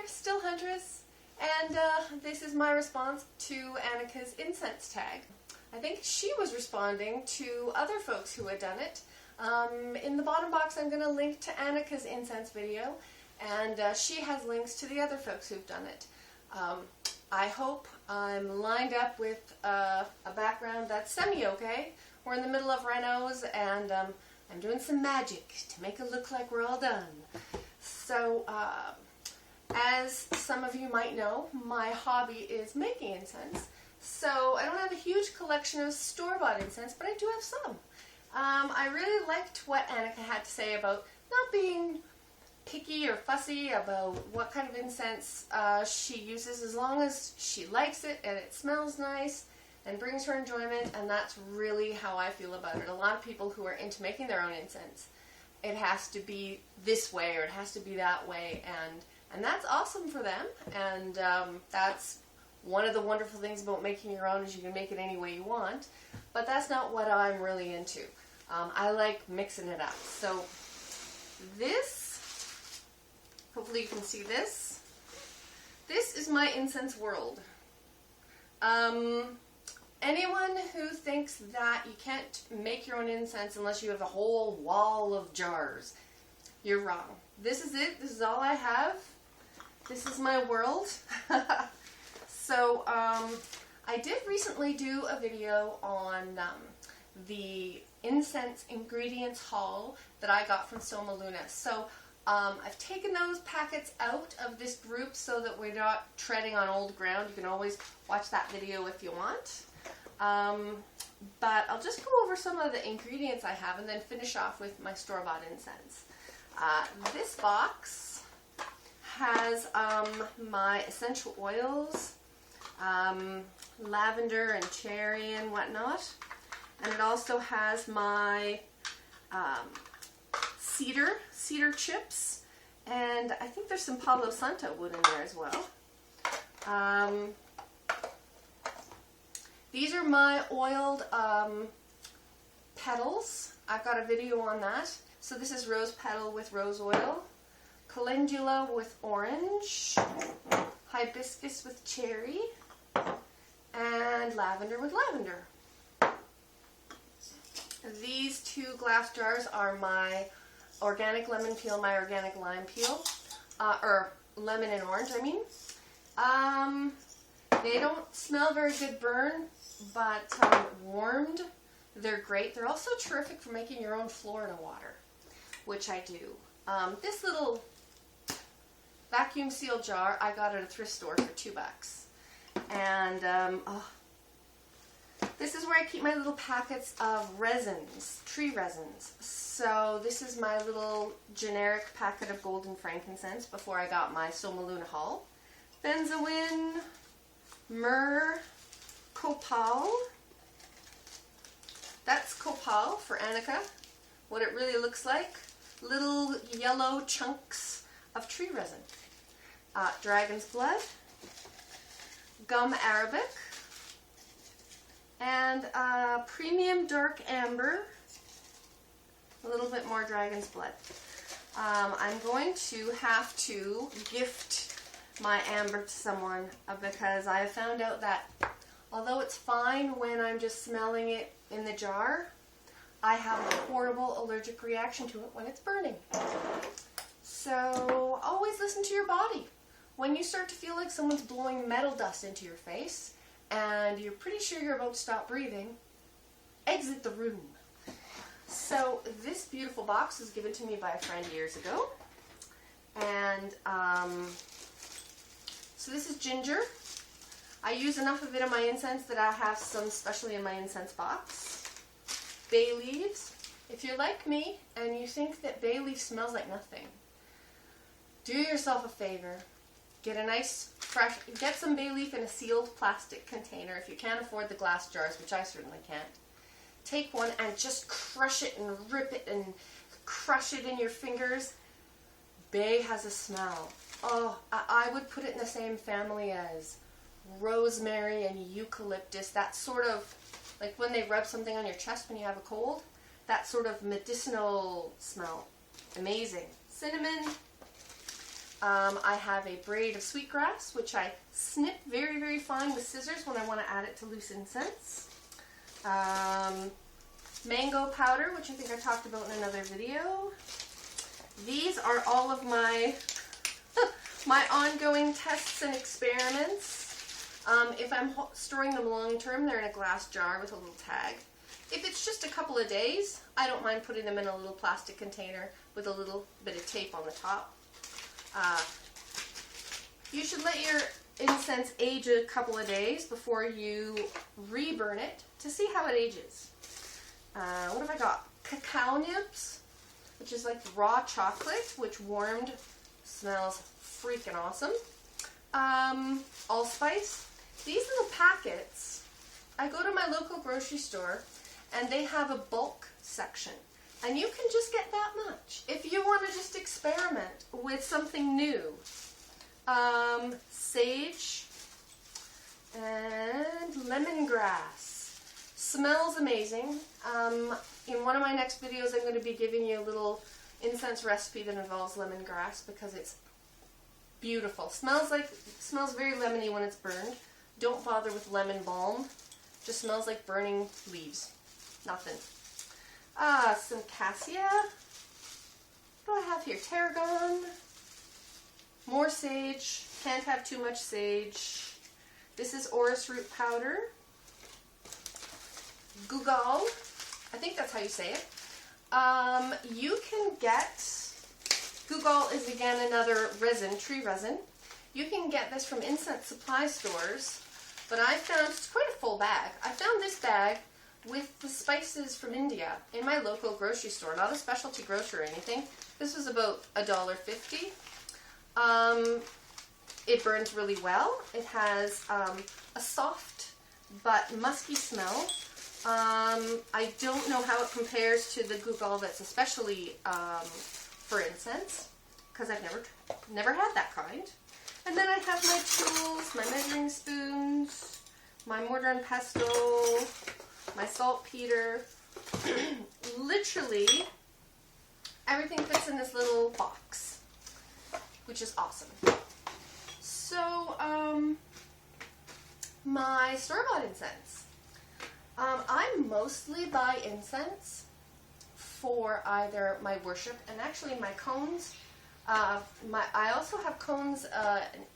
Still Huntress, and this is my response to Annika's Incense Tag. I think she was responding to other folks who had done it. In the bottom box I'm going to link to Annika's incense video, and she has links to the other folks who've done it. I hope I'm lined up with a background that's semi-okay. We're in the middle of renos, and I'm doing some magic to make it look like we're all done. So, as some of you might know, my hobby is making incense. So I don't have a huge collection of store-bought incense, but I do have some. I really liked what Annika had to say about not being picky or fussy about what kind of incense she uses, as long as she likes it and it smells nice and brings her enjoyment, and that's really how I feel about it. A lot of people who are into making their own incense, it has to be this way or it has to be that way, and that's awesome for them, and that's one of the wonderful things about making your own, is you can make it any way you want, but that's not what I'm really into. I like mixing it up. So this, hopefully you can see this. This is my incense world. Anyone who thinks that you can't make your own incense unless you have a whole wall of jars, you're wrong. This is it. This is all I have. This is my world. So, I did recently do a video on the incense ingredients haul that I got from Soma Luna. So, I've taken those packets out of this group so that we're not treading on old ground. You can always watch that video if you want. But I'll just go over some of the ingredients I have and then finish off with my store-bought incense. This box has my essential oils, lavender and cherry and whatnot, and it also has my cedar chips, and I think there's some Palo Santo wood in there as well. These are my oiled petals. I've got a video on that. So this is rose petal with rose oil, calendula with orange, hibiscus with cherry, and lavender with lavender. These two glass jars are my organic lemon peel, my organic lime peel, or lemon and orange, I mean. They don't smell very good burn, but warmed, they're great. They're also terrific for making your own Florida water, which I do. This little vacuum seal jar I got at a thrift store for $2. And this is where I keep my little packets of resins, tree resins. So this is my little generic packet of golden frankincense before I got my Soma Luna haul. Benzoin, myrrh, copal. That's copal for Annika. What it really looks like, little yellow chunks of tree resin. Dragon's blood, gum arabic, and premium dark amber, a little bit more dragon's blood. I'm going to have to gift my amber to someone because I have found out that although it's fine when I'm just smelling it in the jar, I have a horrible allergic reaction to it when it's burning. So always listen to your body. When you start to feel like someone's blowing metal dust into your face and you're pretty sure you're about to stop breathing, exit the room. So this beautiful box was given to me by a friend years ago. And so this is ginger. I use enough of it in my incense that I have some especially in my incense box. Bay leaves. If you're like me and you think that bay leaf smells like nothing, do yourself a favor. Get a nice fresh, get some bay leaf in a sealed plastic container if you can't afford the glass jars, which I certainly can't. Take one and just crush it and rip it and crush it in your fingers. Bay has a smell. Oh, I would put it in the same family as rosemary and eucalyptus. That sort of, like when they rub something on your chest when you have a cold, that sort of medicinal smell. Amazing. Cinnamon, I have a braid of sweetgrass, which I snip very, very fine with scissors when I want to add it to loose incense. Mango powder, which I think I talked about in another video. These are all of my my ongoing tests and experiments. If I'm storing them long term, they're in a glass jar with a little tag. If it's just a couple of days, I don't mind putting them in a little plastic container with a little bit of tape on the top. You should let your incense age a couple of days before you reburn it to see how it ages. What have I got? Cacao nibs, which is like raw chocolate, which warmed, smells freaking awesome. Allspice. These little packets, I go to my local grocery store and they have a bulk section. And you can just get that much. If you want to just experiment with something new. Sage and lemongrass. Smells amazing. In one of my next videos, I'm going to be giving you a little incense recipe that involves lemongrass because it's beautiful. Smells very lemony when it's burned. Don't bother with lemon balm. Just smells like burning leaves. Nothing. Some cassia. What do I have here? Tarragon. More sage. Can't have too much sage. This is orris root powder. Gugal. I think that's how you say it. You can get, Gugal is again another resin, tree resin. You can get this from incense supply stores, but I found, it's quite a full bag. I found this bag with the spices from India in my local grocery store, not a specialty grocer or anything. This was about $1.50. It burns really well. It has a soft but musky smell. I don't know how it compares to the Gugal that's especially for incense, because I've never had that kind. And then I have my tools, my measuring spoons, my mortar and pestle, my saltpeter. Literally, everything fits in this little box, which is awesome. So, my store-bought incense. I mostly buy incense for either my worship and actually my cones. I also have cones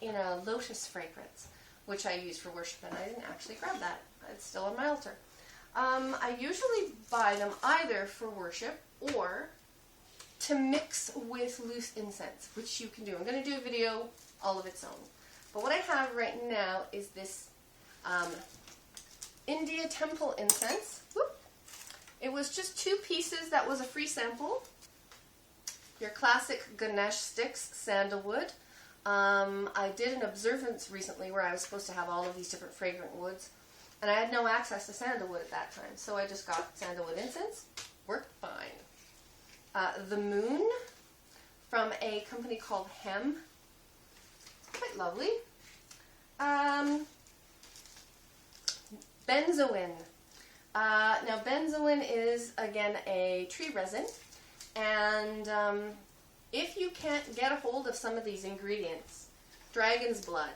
in a lotus fragrance, which I use for worship, and I didn't actually grab that. It's still on my altar. I usually buy them either for worship or to mix with loose incense, which you can do. I'm going to do a video all of its own. But what I have right now is this India Temple incense. Whoop. It was just 2 pieces. That was a free sample. Your classic Ganesh sticks, sandalwood. I did an observance recently where I was supposed to have all of these different fragrant woods, and I had no access to sandalwood at that time, so I just got sandalwood incense. Worked fine. The Moon from a company called Hem. Quite lovely. Benzoin. Now benzoin is again a tree resin, and if you can't get a hold of some of these ingredients, dragon's blood,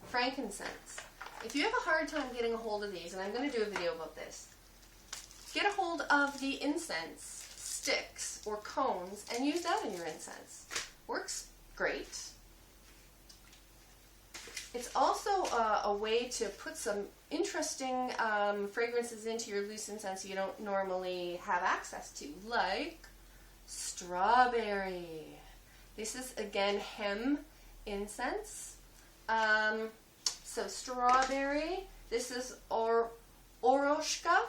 frankincense, if you have a hard time getting a hold of these, and I'm going to do a video about this, get a hold of the incense sticks or cones and use that in your incense. Works great. It's also a way to put some interesting fragrances into your loose incense you don't normally have access to, like strawberry. This is again Hem incense. So strawberry. This is oroshka.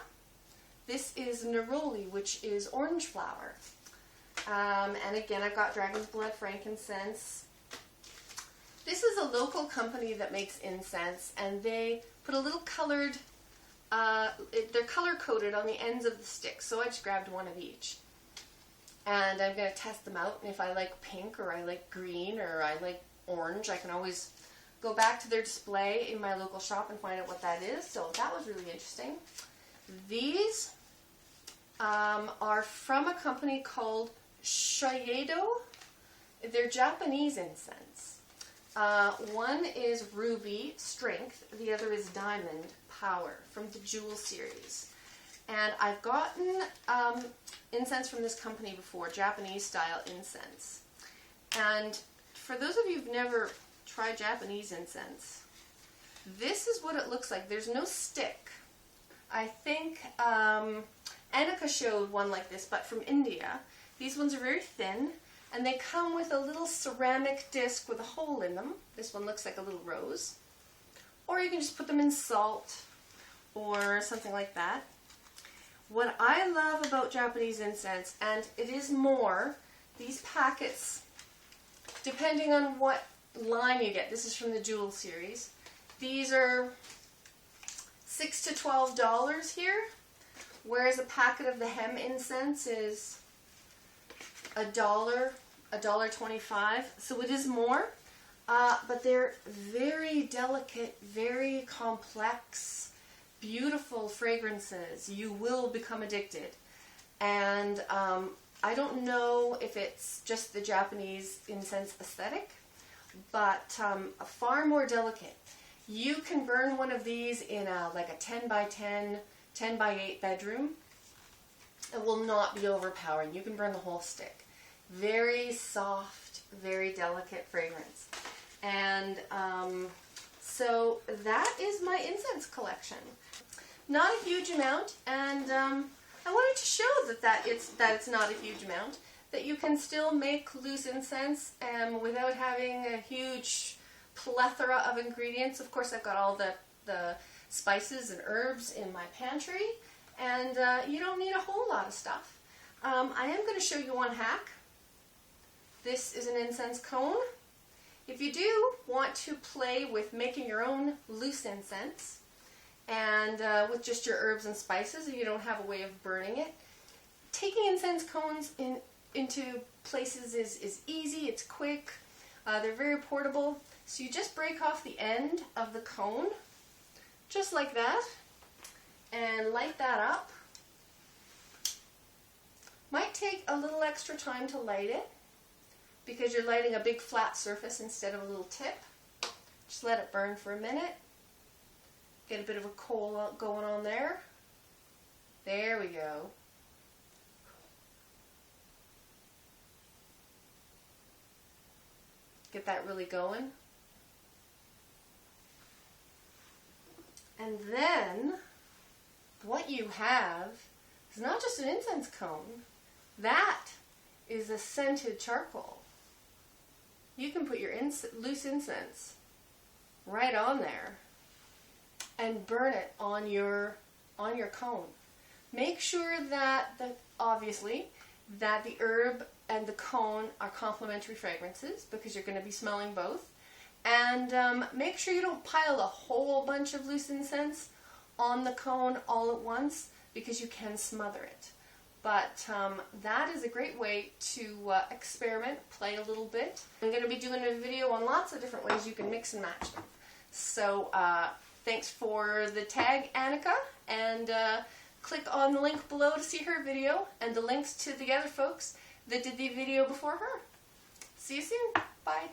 This is neroli, which is orange flower. And again, I've got dragon's blood, frankincense. This is a local company that makes incense, and they put a little colored, they're color-coded on the ends of the sticks, so I just grabbed one of each. And I'm going to test them out, and if I like pink, or I like green, or I like orange, I can always go back to their display in my local shop and find out what that is, so that was really interesting. These are from a company called Shayedo, They're Japanese incense. One is Ruby Strength, the other is Diamond Power from the Jewel series. And I've gotten incense from this company before, Japanese style incense. And for those of you who've never tried Japanese incense, this is what it looks like. There's no stick. I think Annika showed one like this, but from India. These ones are very thin, and they come with a little ceramic disc with a hole in them. This one looks like a little rose. Or you can just put them in salt or something like that. What I love about Japanese incense, and it is more, these packets, depending on what line you get, this is from the Jewel series, these are $6 to $12 here, whereas a packet of the hem incense is $1.25, so it is more, but they're very delicate, very complex, beautiful fragrances. You will become addicted. And I don't know if it's just the Japanese incense aesthetic, but far more delicate. You can burn one of these in like a 10 by 10, 10 by 8 bedroom. It will not be overpowering. You can burn the whole stick. Very soft, very delicate fragrance. And so that is my incense collection. Not a huge amount, and I wanted to show that it's not a huge amount, that you can still make loose incense without having a huge plethora of ingredients. Of course, I've got all the spices and herbs in my pantry, and you don't need a whole lot of stuff. I am going to show you one hack. This is an incense cone. If you do want to play with making your own loose incense, and with just your herbs and spices, and you don't have a way of burning it, taking incense cones into places is easy, it's quick, they're very portable. So you just break off the end of the cone, just like that, and light that up. Might take a little extra time to light it, because you're lighting a big flat surface instead of a little tip. Just let it burn for a minute. Get a bit of a coal going on there. There we go. Get that really going. And then what you have is not just an incense cone. That is a scented charcoal. You can put your loose incense right on there and burn it on your cone. Make sure that obviously that the herb and the cone are complementary fragrances, because you're going to be smelling both. And make sure you don't pile a whole bunch of loose incense on the cone all at once, because you can smother it. But that is a great way to experiment, play a little bit. I'm going to be doing a video on lots of different ways you can mix and match them. So thanks for the tag, Annika, and click on the link below to see her video, and the links to the other folks that did the video before her. See you soon. Bye.